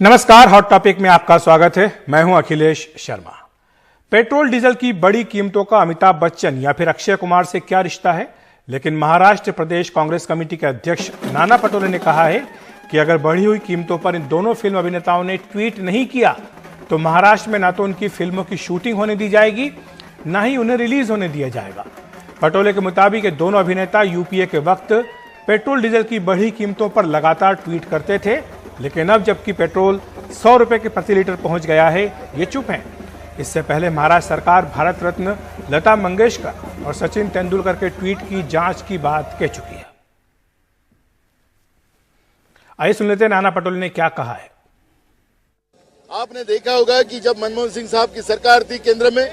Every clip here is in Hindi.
नमस्कार, हॉट टॉपिक में आपका स्वागत है। मैं हूं अखिलेश शर्मा। पेट्रोल डीजल की बड़ी कीमतों का अमिताभ बच्चन या फिर अक्षय कुमार से क्या रिश्ता है? लेकिन महाराष्ट्र प्रदेश कांग्रेस कमेटी के अध्यक्ष नाना पटोले ने कहा है कि अगर बढ़ी हुई कीमतों पर इन दोनों फिल्म अभिनेताओं ने ट्वीट नहीं किया तो महाराष्ट्र में ना तो उनकी फिल्मों की शूटिंग होने दी जाएगी, ना ही उन्हें रिलीज होने दिया जाएगा। पटोले के मुताबिक ये दोनों अभिनेता यूपीए के वक्त पेट्रोल डीजल की बढ़ी कीमतों पर लगातार ट्वीट करते थे, लेकिन अब जबकि पेट्रोल 100 रुपए के प्रति लीटर पहुंच गया है, ये चुप हैं। इससे पहले महाराष्ट्र सरकार भारत रत्न लता मंगेशकर और सचिन तेंदुलकर के ट्वीट की जांच की बात कह चुकी है। आइए सुन लेते हैं नाना पटोले ने क्या कहा है। आपने देखा होगा कि जब मनमोहन सिंह साहब की सरकार थी केंद्र में,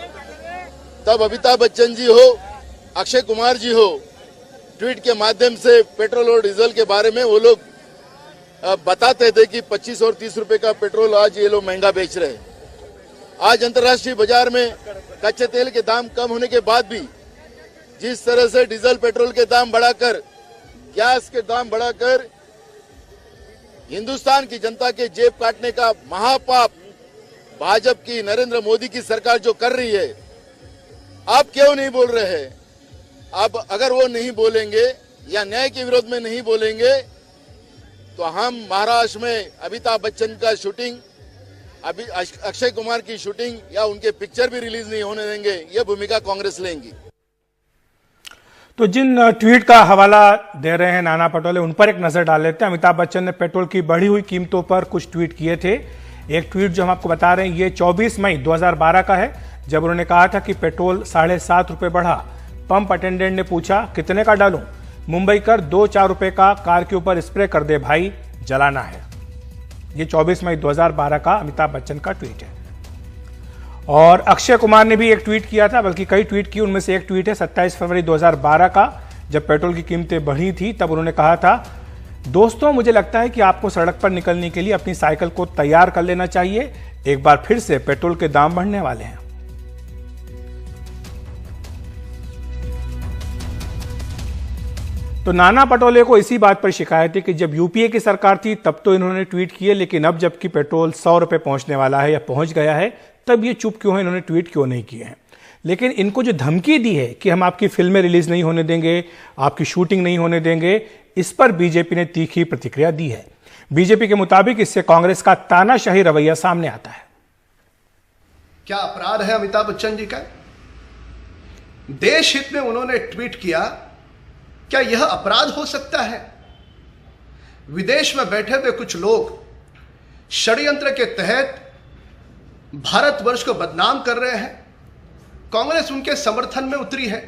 तब अमिताभ बच्चन जी हो, अक्षय कुमार जी हो, ट्वीट के माध्यम से पेट्रोल और डीजल के बारे में वो लोग बताते थे कि 25 और 30 रुपए का पेट्रोल आज ये लोग महंगा बेच रहे हैं। आज अंतर्राष्ट्रीय बाजार में कच्चे तेल के दाम कम होने के बाद भी जिस तरह से डीजल पेट्रोल के दाम बढ़ाकर, गैस के दाम बढ़ाकर हिंदुस्तान की जनता के जेब काटने का महापाप भाजपा की नरेंद्र मोदी की सरकार जो कर रही है, आप क्यों नहीं बोल रहे हैं? अब अगर वो नहीं बोलेंगे या न्याय के विरोध में नहीं बोलेंगे तो हम महाराष्ट्र में अमिताभ बच्चन का शूटिंग, अभी अक्षय कुमार की शूटिंग या उनके पिक्चर भी रिलीज नहीं होने देंगे। यह भूमिका कांग्रेस लेंगी। तो जिन ट्वीट का हवाला दे रहे हैं नाना पटोले, उन पर एक नजर डाल लेते हैं। अमिताभ बच्चन ने पेट्रोल की बढ़ी हुई कीमतों पर कुछ ट्वीट किए थे। एक ट्वीट जो हम आपको बता रहे हैं, ये 24 मई 2012 का है, जब उन्होंने कहा था कि पेट्रोल 7.5 रुपए बढ़ा। पंप अटेंडेंट ने पूछा कितने का डालूं? मुंबई कर 2-4 रुपए का कार के ऊपर स्प्रे कर दे भाई, जलाना है। ये 24 मई 2012 का अमिताभ बच्चन का ट्वीट है। और अक्षय कुमार ने भी एक ट्वीट किया था, बल्कि कई ट्वीट किए, उनमें से एक ट्वीट है 27 फरवरी 2012 का, जब पेट्रोल की कीमतें बढ़ी थी। तब उन्होंने कहा था, दोस्तों मुझे लगता है कि आपको सड़क पर निकलने के लिए अपनी साइकिल को तैयार कर लेना चाहिए। एक बार फिर से पेट्रोल के दाम बढ़ने वाले हैं। तो नाना पटोले को इसी बात पर शिकायत है कि जब यूपीए की सरकार थी तब तो इन्होंने ट्वीट किए, लेकिन अब जबकि पेट्रोल 100 रुपए पहुंचने वाला है या पहुंच गया है, तब ये चुप क्यों है, इन्होंने ट्वीट क्यों नहीं किए हैं। लेकिन इनको जो धमकी दी है कि हम आपकी फिल्में रिलीज नहीं होने देंगे, आपकी शूटिंग नहीं होने देंगे, इस पर बीजेपी ने तीखी प्रतिक्रिया दी है। बीजेपी के मुताबिक इससे कांग्रेस का तानाशाही रवैया सामने आता है। क्या अपराध है अमिताभ बच्चन जी का? देश हित में उन्होंने ट्वीट किया, क्या यह अपराध हो सकता है? विदेश में बैठे हुए कुछ लोग षड्यंत्र के तहत भारतवर्ष को बदनाम कर रहे हैं। कांग्रेस उनके समर्थन में उतरी है।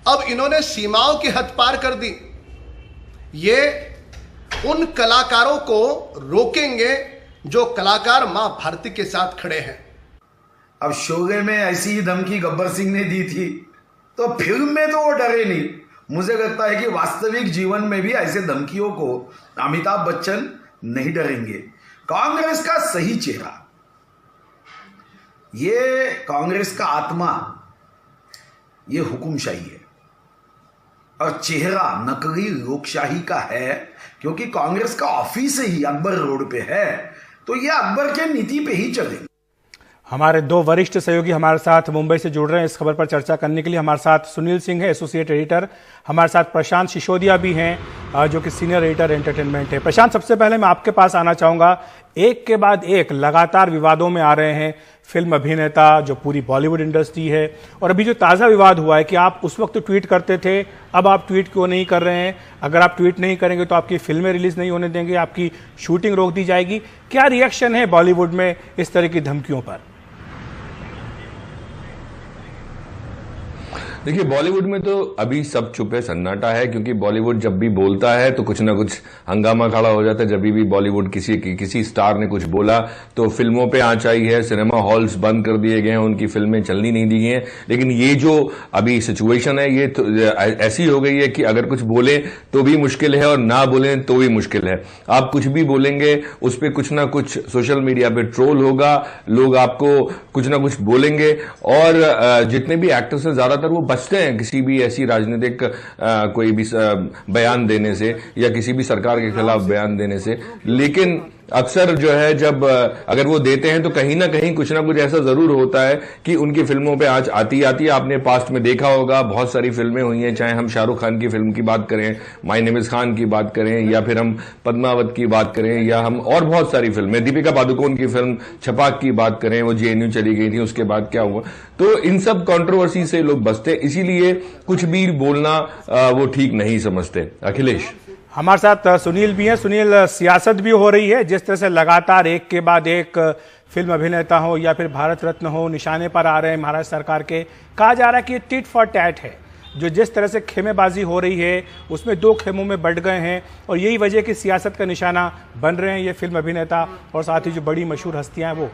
अब इन्होंने सीमाओं की हद पार कर दी। ये उन कलाकारों को रोकेंगे जो कलाकार मां भारती के साथ खड़े हैं। अब शोले में ऐसी ही धमकी गब्बर सिंह ने दी थी, तो फिल्म में तो वो डरे नहीं। मुझे लगता है कि वास्तविक जीवन में भी ऐसे धमकियों को अमिताभ बच्चन नहीं डरेंगे। कांग्रेस का सही चेहरा, ये कांग्रेस का आत्मा, ये हुकुमशाही है और चेहरा नकली लोकशाही का है, क्योंकि कांग्रेस का ऑफिस ही अकबर रोड पे है, तो ये अकबर के नीति पे ही चलेगा। हमारे दो वरिष्ठ सहयोगी हमारे साथ मुंबई से जुड़ रहे हैं इस खबर पर चर्चा करने के लिए। हमारे साथ सुनील सिंह है, एसोसिएट एडिटर। हमारे साथ प्रशांत सिसोदिया भी हैं, जो कि सीनियर एडिटर एंटरटेनमेंट है। प्रशांत, सबसे पहले मैं आपके पास आना चाहूंगा। एक के बाद एक लगातार विवादों में आ रहे हैं फिल्म अभिनेता, जो पूरी बॉलीवुड इंडस्ट्री है। और अभी जो ताज़ा विवाद हुआ है कि आप उस वक्त ट्वीट करते थे, अब आप ट्वीट क्यों नहीं कर रहे हैं? अगर आप ट्वीट नहीं करेंगे तो आपकी फिल्में रिलीज नहीं होने देंगे, आपकी शूटिंग रोक दी जाएगी। क्या रिएक्शन है बॉलीवुड में इस तरह की धमकियों पर? देखिए, बॉलीवुड में तो अभी सब चुप है, सन्नाटा है, क्योंकि बॉलीवुड जब भी बोलता है तो कुछ ना कुछ हंगामा खड़ा हो जाता है। जब भी बॉलीवुड किसी स्टार ने कुछ बोला तो फिल्मों पे आँच आई है, सिनेमा हॉल्स बंद कर दिए गए हैं, उनकी फिल्में चलनी नहीं दी गई हैं। लेकिन ये जो अभी सिचुएशन है, ये तो ऐसी हो गई है कि अगर कुछ बोले तो भी मुश्किल है और ना बोले तो भी मुश्किल है। आप कुछ भी बोलेंगे, उस पर कुछ ना कुछ सोशल मीडिया पे ट्रोल होगा, लोग आपको कुछ ना कुछ बोलेंगे। और जितने भी एक्टर्स हैं, ज्यादातर वो बचते हैं किसी भी ऐसी राजनीतिक कोई भी बयान देने से या किसी भी सरकार के खिलाफ बयान देने से। लेकिन अक्सर जो है जब अगर वो देते हैं तो कहीं ना कहीं कुछ ना कुछ ऐसा जरूर होता है कि उनकी फिल्मों पे आज आती है। आपने पास्ट में देखा होगा, बहुत सारी फिल्में हुई हैं, चाहे हम शाहरुख खान की फिल्म की बात करें, माय नेम इज खान की बात करें, या फिर हम पद्मावत की बात करें, या हम और बहुत सारी फिल्में, दीपिका पादुकोण की फिल्म छपाक की बात करें, वो जेएनयू चली गई थी, उसके बाद क्या हुआ। तो इन सब कंट्रोवर्सी से लोग बचते, इसीलिए कुछ भी बोलना वो ठीक नहीं समझते। अखिलेश, हमारे साथ सुनील भी हैं। सुनील, सियासत भी हो रही है, जिस तरह से लगातार एक के बाद एक फिल्म अभिनेता हो या फिर भारत रत्न हो निशाने पर आ रहे हैं महाराष्ट्र सरकार के। कहा जा रहा है कि ये टिट फॉर टैट है, जो जिस तरह से खेमेबाजी हो रही है उसमें दो खेमों में बढ़ गए हैं और यही वजह कि सियासत का निशाना बन रहे हैं ये फिल्म अभिनेता और साथ ही जो बड़ी मशहूर हस्तियां हैं वो।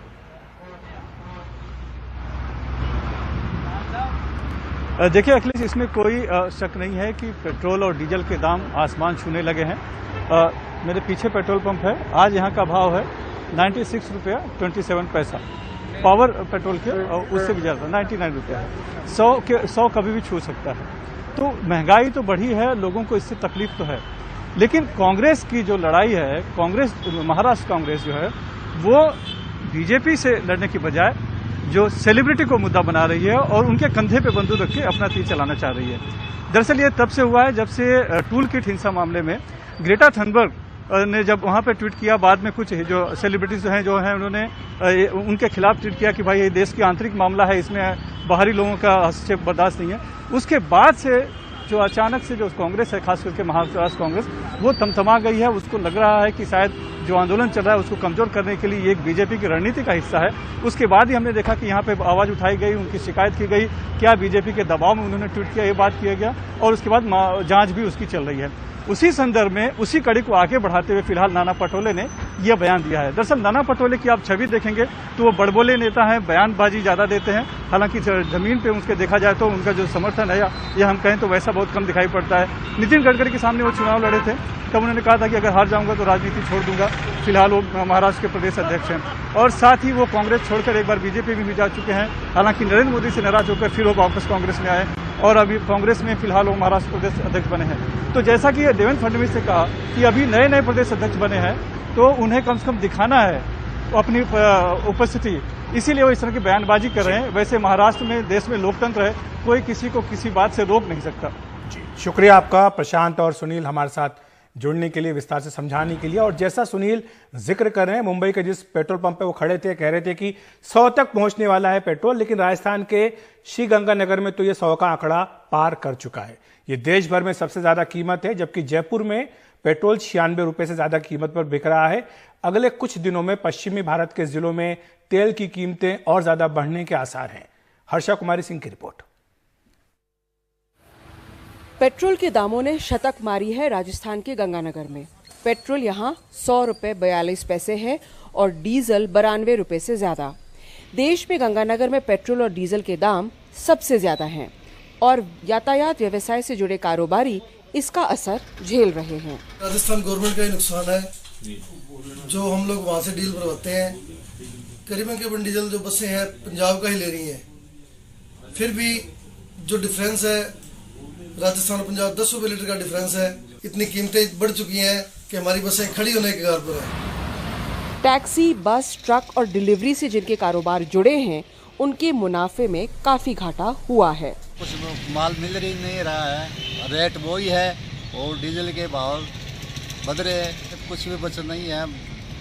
देखिए अखिलेश, इसमें कोई शक नहीं है कि पेट्रोल और डीजल के दाम आसमान छूने लगे हैं। मेरे पीछे पेट्रोल पंप है, आज यहाँ का भाव है 96 रुपया 27 पैसा। पावर पेट्रोल के उससे भी ज़्यादा 99 रुपया है। 100 कभी भी छू सकता है। तो महंगाई तो बढ़ी है, लोगों को इससे तकलीफ तो है, लेकिन कांग्रेस की जो लड़ाई है, कांग्रेस महाराष्ट्र कांग्रेस जो है वो बीजेपी से लड़ने की बजाय जो सेलिब्रिटी को मुद्दा बना रही है और उनके कंधे पे बंदूक रख के अपना तीर चलाना चाह रही है। दरअसल ये तब से हुआ है जब से टूल किट हिंसा मामले में ग्रेटा थनबर्ग ने जब वहां पे ट्वीट किया, बाद में कुछ जो सेलिब्रिटीज जो हैं उन्होंने उनके खिलाफ ट्वीट किया कि भाई ये देश की आंतरिक मामला है, इसमें बाहरी लोगों का हस्तक्षेप बर्दाश्त नहीं है। उसके बाद से जो अचानक से जो कांग्रेस है, खास करके महाराष्ट्र कांग्रेस, वो थमथमा गई है। उसको लग रहा है कि शायद जो आंदोलन चल रहा है उसको कमजोर करने के लिए ये एक बीजेपी की रणनीति का हिस्सा है। उसके बाद ही हमने देखा कि यहाँ पे आवाज उठाई गई, उनकी शिकायत की गई, क्या बीजेपी के दबाव में उन्होंने ट्वीट किया, ये बात किया गया और उसके बाद जांच भी उसकी चल रही है। उसी संदर्भ में उसी कड़ी को आगे बढ़ाते हुए फिलहाल नाना पटोले ने यह बयान दिया है। दरअसल नाना पटोले की आप छवि देखेंगे तो वो बड़बोले नेता हैं, बयानबाजी ज्यादा देते हैं। हालांकि जमीन पे उसके देखा जाए तो उनका जो समर्थन है या हम कहें तो वैसा बहुत कम दिखाई पड़ता है। नितिन गडकरी के सामने वो चुनाव लड़े थे, तब उन्होंने कहा था कि अगर हार जाऊंगा तो राजनीति छोड़ दूंगा। फिलहाल वो महाराष्ट्र के प्रदेश अध्यक्ष हैं और साथ ही वो कांग्रेस छोड़कर एक बार बीजेपी में भी जा चुके हैं। हालांकि नरेंद्र मोदी से नाराज होकर फिर वो वापस कांग्रेस में आए और अभी कांग्रेस में फिलहाल वो महाराष्ट्र प्रदेश अध्यक्ष बने हैं। तो जैसा कि देवेंद्र फडणवीस ने कहा कि अभी नए नए प्रदेश अध्यक्ष बने हैं तो उन्हें कम से कम दिखाना है अपनी उपस्थिति, इसीलिए वो इस तरह की बयानबाजी कर रहे हैं। वैसे महाराष्ट्र में, देश में लोकतंत्र है, कोई किसी को किसी बात से रोक नहीं सकता। जी, शुक्रिया आपका प्रशांत और सुनील हमारे साथ जुड़ने के लिए, विस्तार से समझाने के लिए। और जैसा सुनील जिक्र कर रहे हैं, मुंबई के जिस पेट्रोल पंप पे वो खड़े थे, कह रहे थे कि 100 तक पहुंचने वाला है पेट्रोल, लेकिन राजस्थान के श्रीगंगानगर में तो ये 100 का आंकड़ा पार कर चुका है। ये देश भर में सबसे ज्यादा कीमत है, जबकि जयपुर में पेट्रोल 96 रुपए से ज्यादा कीमत पर बिक रहा है। अगले कुछ दिनों में पश्चिमी भारत के जिलों में तेल की कीमतें और ज्यादा बढ़ने के आसार हैं। हर्षा कुमारी सिंह की रिपोर्ट। पेट्रोल के दामों ने शतक मारी है राजस्थान के गंगानगर में। पेट्रोल यहाँ 100 रुपए 42 पैसे है और डीजल 92 रुपए से ज्यादा। देश में गंगानगर में पेट्रोल और डीजल के दाम सबसे ज्यादा हैं और यातायात व्यवसाय से जुड़े कारोबारी इसका असर झेल रहे हैं। राजस्थान गवर्नमेंट का ही नुकसान है, जो हम लोग वहाँ से डील भरवाते हैं। करीबन डीजल जो बसें हैं पंजाब का ही ले रही हैं, फिर भी जो डिफरेंस है राजस्थान और पंजाब 10 रुपए लीटर का डिफरेंस है। इतनी कीमतें बढ़ चुकी हैं कि हमारी बसें खड़ी होने के कगार पर है। टैक्सी, बस, ट्रक और डिलीवरी से जिनके कारोबार जुड़े हैं उनके मुनाफे में काफी घाटा हुआ है। कुछ माल मिल रही नहीं रहा है, रेट वही है और डीजल के भाव बढ़ रहे हैं, कुछ भी बचत नहीं है।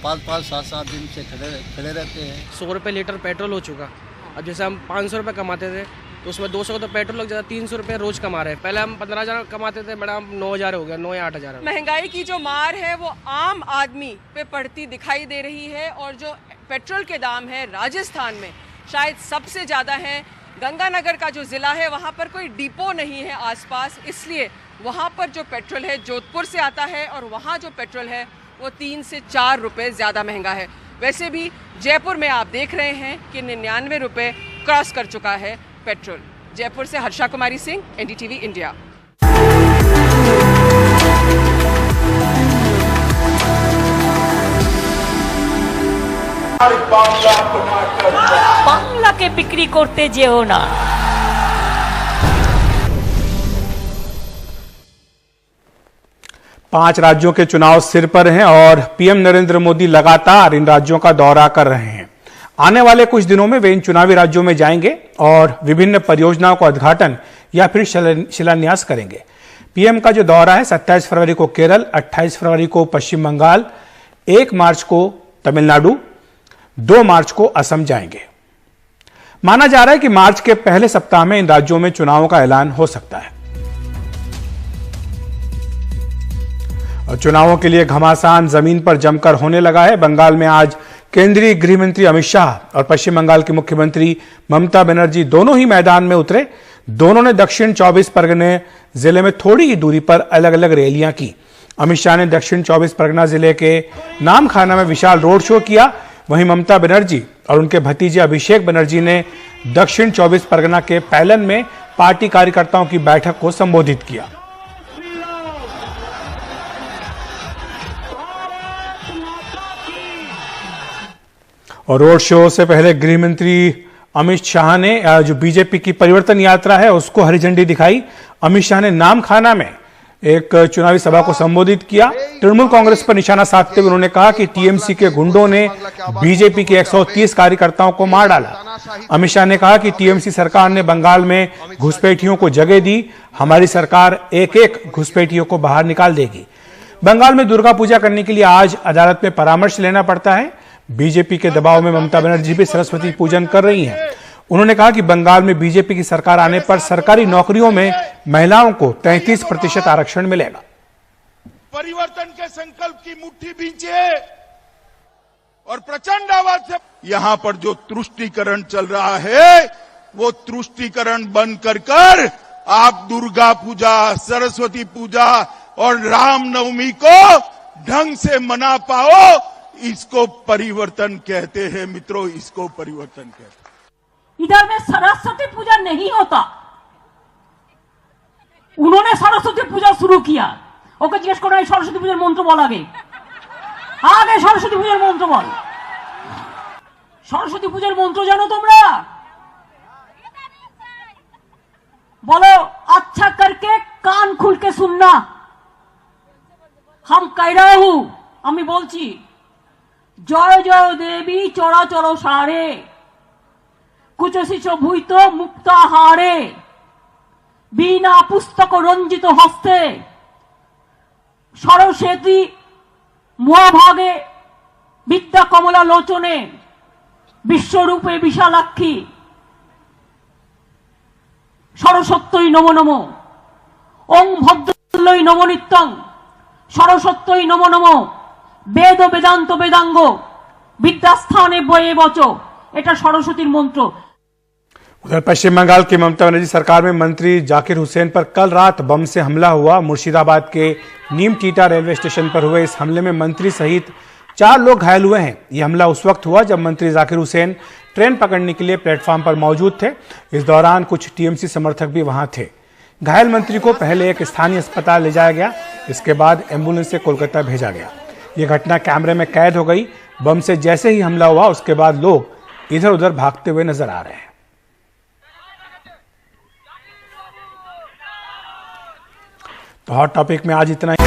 5-5, 7-7 दिन से खड़े रहते हैं। 100 रुपये लीटर पेट्रोल हो चुका। अब जैसे हम 500 रुपये कमाते थे तो उसमें 200 का तो पेट्रोल लग जाता, 300 रुपये रोज कमा रहे हैं। पहले हम 15,000 कमाते थे, बड़ा 9,000 हो गया, 9 या 8,000। महंगाई की जो मार है वो आम आदमी पे पड़ती दिखाई दे रही है और जो पेट्रोल के दाम है राजस्थान में शायद सबसे ज़्यादा है। गंगानगर का जो ज़िला है वहाँ पर कोई डिपो नहीं है आसपास, इसलिए वहाँ पर जो पेट्रोल है जोधपुर से आता है और वहाँ जो पेट्रोल है वो 3 से 4 रुपये ज़्यादा महंगा है। वैसे भी जयपुर में आप देख रहे हैं कि 99 रुपये क्रॉस कर चुका है पेट्रोल। जयपुर से हर्षा कुमारी सिंह, एनडीटीवी इंडिया। বাংলাকে বিক্রি করতে যেও না। 5 राज्यों के चुनाव सिर पर हैं और पीएम नरेंद्र मोदी लगातार इन राज्यों का दौरा कर रहे हैं। आने वाले कुछ दिनों में वे इन चुनावी राज्यों में जाएंगे और विभिन्न परियोजनाओं का उद्घाटन या फिर शिलान्यास करेंगे। पीएम का जो दौरा है 27 फरवरी को केरल, 28 फरवरी को पश्चिम बंगाल, 1 मार्च को तमिलनाडु, 2 मार्च को असम जाएंगे। माना जा रहा है कि मार्च के पहले सप्ताह में इन राज्यों में चुनावों का ऐलान हो सकता है। और चुनावों के लिए घमासान जमीन पर जमकर होने लगा है। बंगाल में आज केंद्रीय गृह मंत्री अमित शाह और पश्चिम बंगाल की मुख्यमंत्री ममता बनर्जी दोनों ही मैदान में उतरे। दोनों ने दक्षिण 24 परगने जिले में थोड़ी ही दूरी पर अलग अलग रैलियां की। अमित शाह ने दक्षिण 24 परगना जिले के नामखाना में विशाल रोड शो किया। वहीं ममता बनर्जी और उनके भतीजे अभिषेक बनर्जी ने दक्षिण 24 परगना के पैलन में पार्टी कार्यकर्ताओं की बैठक को संबोधित किया। और रोड शो से पहले गृह मंत्री अमित शाह ने जो बीजेपी की परिवर्तन यात्रा है उसको हरी झंडी दिखाई। अमित शाह ने नामखाना में एक चुनावी सभा को संबोधित किया। तृणमूल कांग्रेस पर निशाना साधते हुए उन्होंने कहा कि टीएमसी के गुंडों ने बीजेपी के 130 कार्यकर्ताओं को मार डाला। अमित शाह ने कहा कि टीएमसी सरकार ने बंगाल में घुसपैठियों को जगह दी। हमारी सरकार एक एक घुसपैठियों को बाहर निकाल देगी। बंगाल में दुर्गा पूजा करने के लिए आज अदालत में परामर्श लेना पड़ता है। बीजेपी के दबाव में ममता बनर्जी भी सरस्वती पूजन कर रही हैं। उन्होंने कहा कि बंगाल में बीजेपी की सरकार आने पर सरकारी नौकरियों में महिलाओं को 33% आरक्षण मिलेगा। परिवर्तन के संकल्प की मुट्ठी भींचे और प्रचंड आवाज से यहां पर जो तुष्टीकरण चल रहा है वो तुष्टीकरण बंद कर आप दुर्गा पूजा, सरस्वती पूजा और रामनवमी को ढंग से मना पाओ। इसको परिवर्तन कहते हैं मित्रों, इसको परिवर्तन कहते हैं। इधर में सरस्वती पूजा नहीं होता, उन्होंने सरस्वती पूजा शुरू किया। ओके जिज्ञेस करो सरस्वती पूजार मंत्र बोल, आगे सरस्वती पूजार मंत्र बोल। सरस्वती पूजार मंत्र जानो तुमरा? बोलो अच्छा करके कान खुल के सुनना। हम कह रहा हूं, আমি বলছি জয় জয় দেবী চরাচর সারে কুচশিচ ভূত মুক্তাহারে বিনা পুস্তক রঞ্জিত হস্তে সরস্বতী মহাভাগে বিদ্যা কমলা লোচনে বিশ্বরূপে বিশালাক্ষী সরস্বত্যই নমো নমো ওং ভদ্রলৈ নমো নিত্যং সরস্বত্যই নমো নমো वेद वेदांत वेदांग विद्यास्थाने बये बचो, एटा सरस्वतीर मंत्र। उधर पश्चिम बंगाल की ममता बनर्जी सरकार में मंत्री जाकिर हुसैन पर कल रात बम से हमला हुआ। मुर्शिदाबाद के नीम टीटा रेलवे स्टेशन पर हुए इस हमले में मंत्री सहित 4 लोग घायल हुए हैं। यह हमला उस वक्त हुआ जब मंत्री जाकिर हुसैन ट्रेन पकड़ने के लिए प्लेटफॉर्म पर मौजूद थे। इस दौरान कुछ टीएमसी समर्थक भी वहां थे। घायल मंत्री को पहले एक स्थानीय अस्पताल ले जाया गया, इसके बाद एम्बुलेंस से कोलकाता भेजा गया। यह घटना कैमरे में कैद हो गई। बम से जैसे ही हमला हुआ उसके बाद लोग इधर उधर भागते हुए नजर आ रहे हैं। तो हॉट टॉपिक में आज इतना ही।